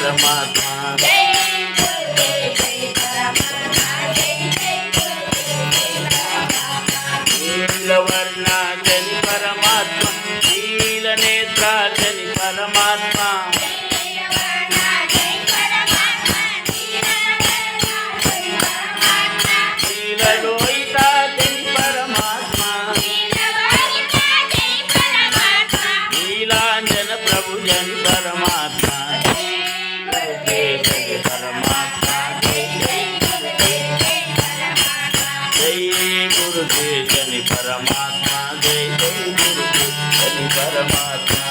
परमात्मा नीलवर्णा जनि परमात्मा नीलनेत्रा जनि परमात्मा नीललोहिता जनि परमात्मा नीलांजन प्रभु जनि परमात्मा जय परमात्मा जय गुरुदेव जनि परमात्मा जय गुरुदेव जनि परमात्मा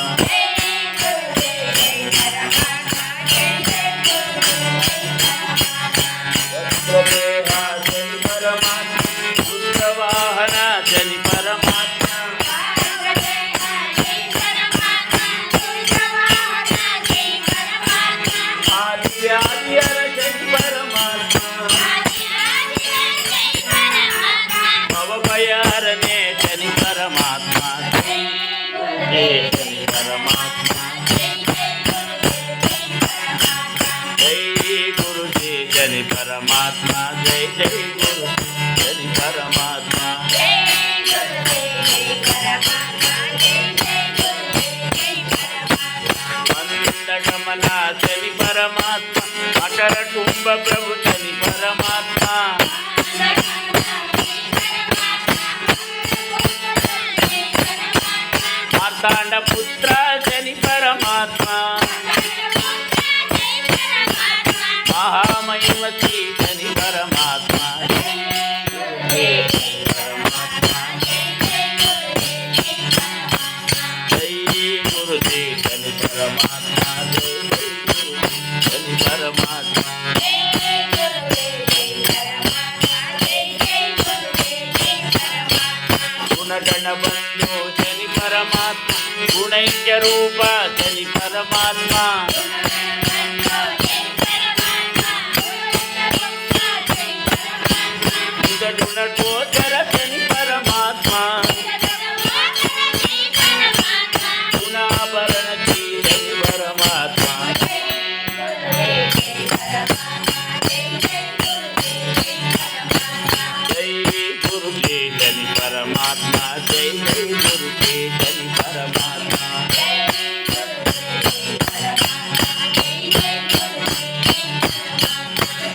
वज्रदेहा जनि परमात्मा रुद्रवाहना जनि परमात्मा आदिव्याधिहर जनि परमात्मा भवभयहरणे जनि परमात्मा जय जनि परमात्मा जय गुरुदेव जनि परमात्मा जय जय गुरु जनि परमात्मा मंदगमना जनि परमात्मा मकर कुंभ प्रभु जनि परमात्मा मार्तांड पुत्र जनि परमात्मा महामहिमती जनि परमात्मा जय गुरुदेव जनि परमात्मा जय गुरुदेव जनि परमात्मा गुणगण बंधु जनि परमात्मा गुणैक्य रूप जनि परमात्मा गुणगोचर जनि परमात्मा गुणाभरण जनि परमात्मा जय गुरुदेव जनि परमात्मा जय जय गुरुदेव जनि परमात्मा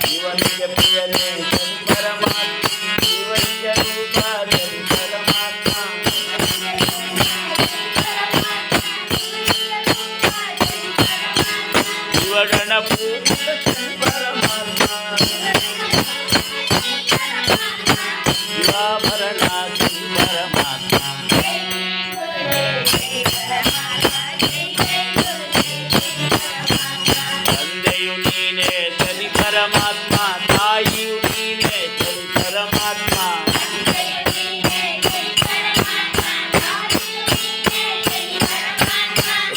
जीवन के प्रियने जनि परमात्मा जीवन के रूपा जनि परमात्मा जीवगण पूजित जनि परमात्मा जीवाभरणा जनि परमात्मा ತಂದೆಯು ನೀನೇ ಜನಿ ಪರಮಾತ್ಮ ತಾಯಿಯು ನೀನೇ ಜನಿ ಪರಮಾತ್ಮ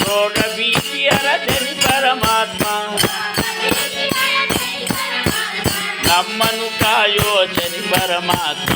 ರೋಗ ಭೀತಿಯರ ಜನಿ ಪರಮಾತ್ಮ ನಮ್ಮನ್ನು ಕಾಯೋ ಜನಿ ಪರಮಾತ್ಮ